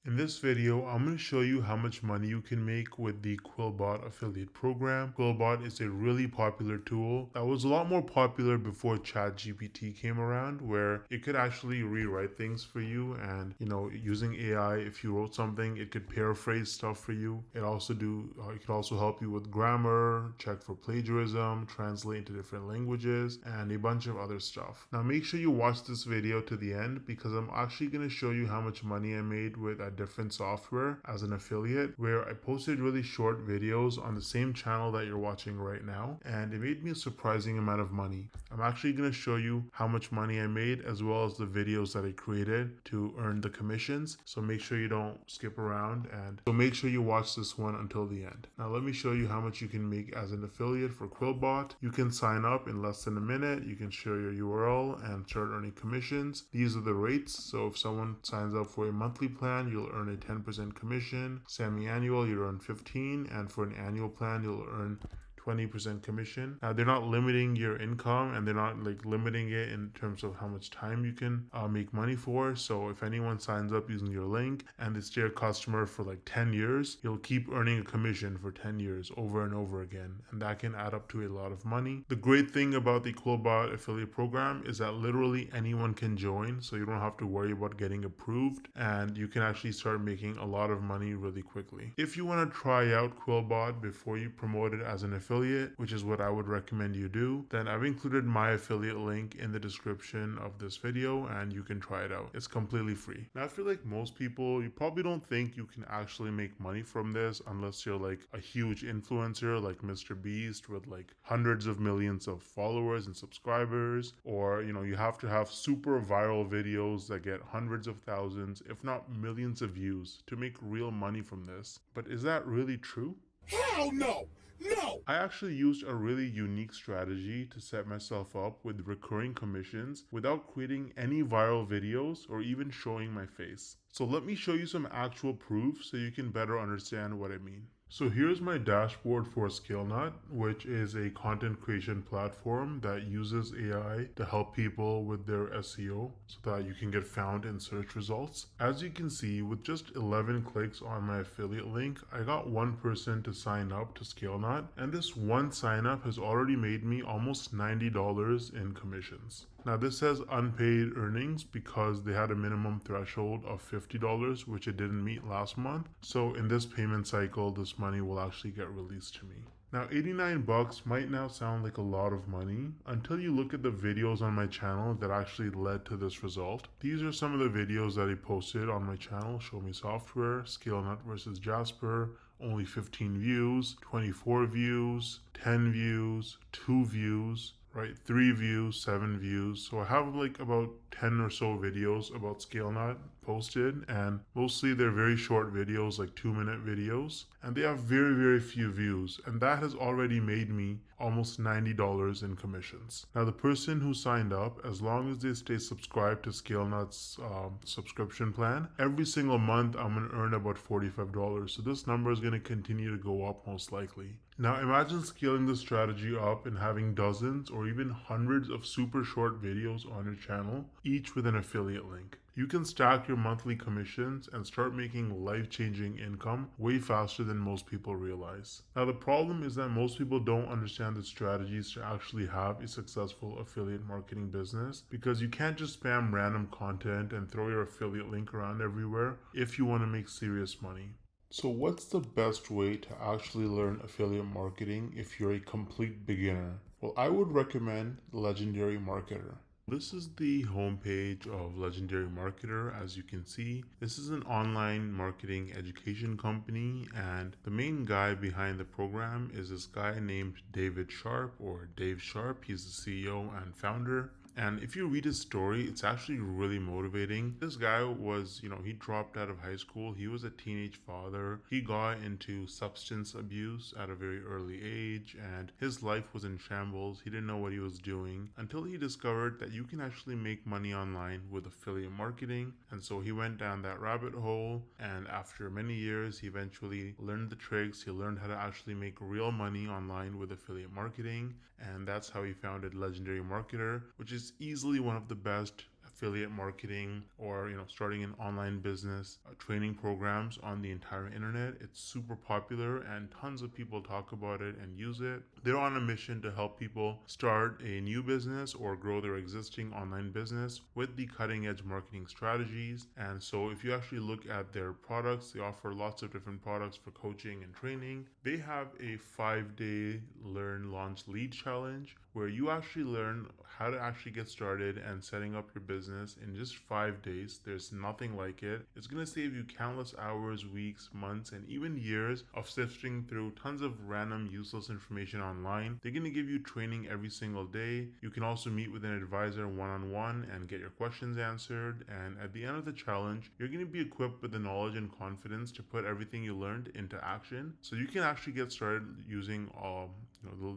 In this video, I'm going to show you how much money you can make with the Quillbot affiliate program. Quillbot is a really popular tool that was a lot more popular before ChatGPT came around, where it could actually rewrite things for you. And using AI, if you wrote something, it could paraphrase stuff for you. It could also help you with grammar, check for plagiarism, translate into different languages, and a bunch of other stuff. Now make sure you watch this video to the end because I'm actually going to show you how much money I made with different software as an affiliate, where I posted really short videos on the same channel that you're watching right now, and it made me a surprising amount of money. I'm actually going to show you how much money I made as well as the videos that I created to earn the commissions, so make sure you don't skip around, and so make sure you watch this one until the end. Now let me show you how much you can make as an affiliate for Quillbot. You can sign up in less than a minute, you can share your URL and start earning commissions. These are the rates. So if someone signs up for a monthly plan, you'll earn a 10% commission. Semi-annual, you'll earn 15, and for an annual plan, you'll earn 20% commission. Now they're not limiting your income, and they're not like limiting it in terms of how much time you can make money for. So if anyone signs up using your link and they stay a customer for like 10 years, you'll keep earning a commission for 10 years over and over again, and that can add up to a lot of money. The great thing about the Quillbot affiliate program is that literally anyone can join, so you don't have to worry about getting approved, and you can actually start making a lot of money really quickly. If you want to try out Quillbot before you promote it as an affiliate, which is what I would recommend you do, then I've included my affiliate link in the description of this video and you can try it out. It's completely free. Now I feel like most people, you probably don't think you can actually make money from this unless you're like a huge influencer like Mr. Beast with like hundreds of millions of followers and subscribers, or you have to have super viral videos that get hundreds of thousands, if not millions of views to make real money from this. But is that really true? Hell no! No! I actually used a really unique strategy to set myself up with recurring commissions without creating any viral videos or even showing my face. So let me show you some actual proof so you can better understand what I mean. So here's my dashboard for ScaleNut, which is a content creation platform that uses AI to help people with their SEO so that you can get found in search results. As you can see, with just 11 clicks on my affiliate link, I got one person to sign up to ScaleNut, and this one sign up has already made me almost $90 in commissions. Now this says unpaid earnings because they had a minimum threshold of $50, which it didn't meet last month. So in this payment cycle, this money will actually get released to me. Now 89 bucks might now sound like a lot of money until you look at the videos on my channel that actually led to this result. These are some of the videos that I posted on my channel: Show Me Software, ScaleNut versus Jasper, only 15 views, 24 views, 10 views, 2 views, right? 3 views, 7 views. So I have like about 10 or so videos about ScaleNut posted, and mostly they're very short videos, like 2-minute videos, and they have very few views, and that has already made me almost $90 in commissions. Now the person who signed up, as long as they stay subscribed to ScaleNut's subscription plan, every single month I'm going to earn about $45. So this number is going to continue to go up most likely. Now imagine scaling this strategy up and having dozens or even hundreds of super short videos on your channel, each with an affiliate link. You can stack your monthly commissions and start making life-changing income way faster than most people realize. Now the problem is that most people don't understand the strategies to actually have a successful affiliate marketing business, because you can't just spam random content and throw your affiliate link around everywhere if you want to make serious money. So what's the best way to actually learn affiliate marketing if you're a complete beginner? Well, I would recommend Legendary Marketer. This is the homepage of Legendary Marketer. As you can see, this is an online marketing education company, and the main guy behind the program is this guy named David Sharp, or Dave Sharp. He's the CEO and founder. And if you read his story, it's actually really motivating. This guy was, he dropped out of high school. He was a teenage father. He got into substance abuse at a very early age, and his life was in shambles. He didn't know what he was doing until he discovered that you can actually make money online with affiliate marketing. And so he went down that rabbit hole, and after many years, he eventually learned the tricks. He learned how to actually make real money online with affiliate marketing, and that's how he founded Legendary Marketer, which is easily one of the best affiliate marketing or starting an online business training programs on the entire internet. It's super popular and tons of people talk about it and use it. They're on a mission to help people start a new business or grow their existing online business with the cutting edge marketing strategies. And so if you actually look at their products, they offer lots of different products for coaching and training. They have a 5-day learn, launch, lead challenge where you actually learn how to actually get started and setting up your business in just 5 days. There's nothing like it. It's going to save you countless hours, weeks, months, and even years of sifting through tons of random useless information online. They're going to give you training every single day. You can also meet with an advisor one-on-one and get your questions answered. And at the end of the challenge, you're going to be equipped with the knowledge and confidence to put everything you learned into action. So you can actually get started using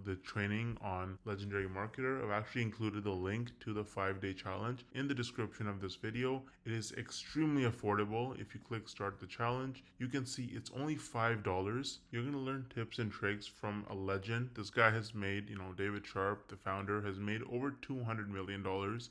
the training on Legendary Marketer. I've actually included the link to the 5-day challenge in the description of this video. It is extremely affordable. If you click start the challenge, you can see it's only $5. You're going to learn tips and tricks from a legend. This guy has made, David Sharp, the founder, has made over $200 million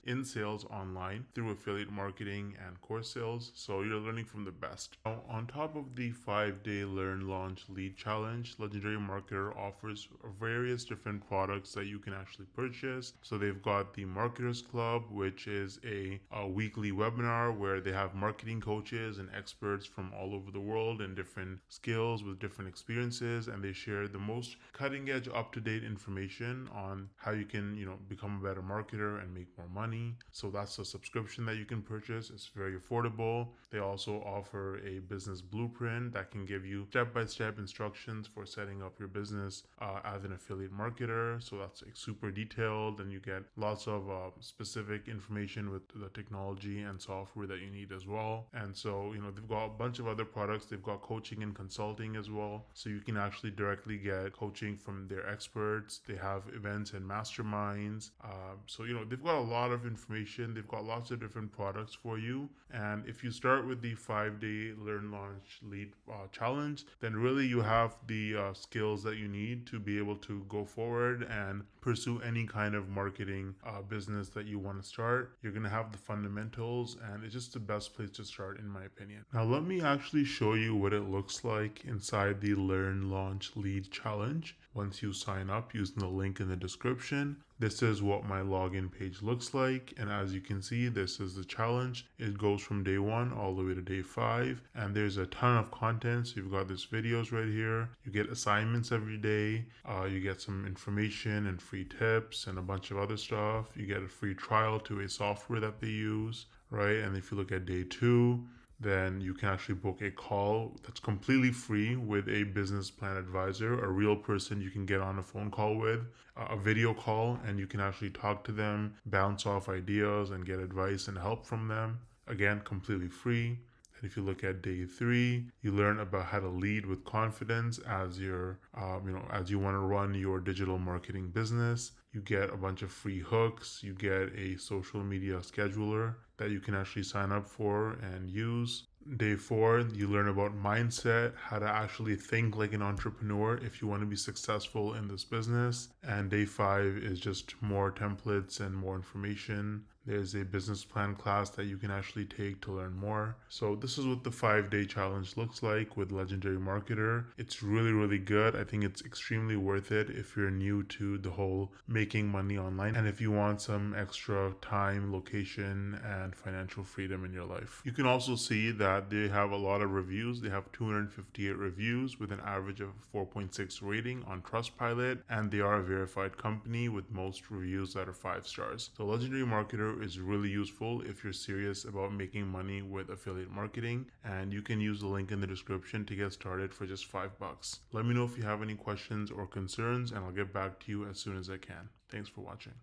in sales online through affiliate marketing and course sales. So you're learning from the best. Now, on top of the 5-day learn, launch, lead challenge, Legendary Marketer offers various different products that you can actually purchase. So they've got the Marketers Club, which is a weekly webinar where they have marketing coaches and experts from all over the world and different skills with different experiences, and they share the most cutting edge, up-to-date information on how you can become a better marketer and make more money. So that's a subscription that you can purchase. It's very affordable. They also offer a business blueprint that can give you step-by-step instructions for setting up your business as an affiliate marketer. So that's like super detailed, and you get lots of specific information with the technology and software that you need as well. And so they've got a bunch of other products. They've got coaching and consulting as well, so you can actually directly get coaching from their experts. They have events and masterminds. So they've got a lot of information. They've got lots of different products for you. And if you start with the 5-day learn, launch, lead challenge, then really you have the skills that you need to be able to go forward and pursue any kind of marketing business that you want to start. You're going to have the fundamentals, and it's just the best place to start in my opinion. Now let me actually show you what it looks like inside the learn, launch, lead challenge. Once you sign up using the link in the description, this is what my login page looks like. And as you can see, this is the challenge. It goes from day 1 all the way to day 5. And there's a ton of content. So you've got these videos right here. You get assignments every day. You get some information and free tips and a bunch of other stuff. You get a free trial to a software that they use, right? And if you look at day 2, then you can actually book a call that's completely free with a business plan advisor, a real person you can get on a phone call with, a video call, and you can actually talk to them, bounce off ideas, and get advice and help from them. Again, completely free. And if you look at day 3, you learn about how to lead with confidence as you're, as you want to run your digital marketing business. You get a bunch of free hooks. You get a social media scheduler that you can actually sign up for and use. Day 4, you learn about mindset, how to actually think like an entrepreneur if you want to be successful in this business. And day 5 is just more templates and more information. There's a business plan class that you can actually take to learn more. So this is what the 5-day challenge looks like with Legendary Marketer. It's really, really good. I think it's extremely worth it if you're new to the whole making money online and if you want some extra time, location, and financial freedom in your life. You can also see that they have a lot of reviews. They have 258 reviews with an average of 4.6 rating on Trustpilot, and they are a verified company with most reviews that are 5 stars. So Legendary Marketer is really useful if you're serious about making money with affiliate marketing, and you can use the link in the description to get started for just $5. Let me know if you have any questions or concerns, and I'll get back to you as soon as I can. Thanks for watching.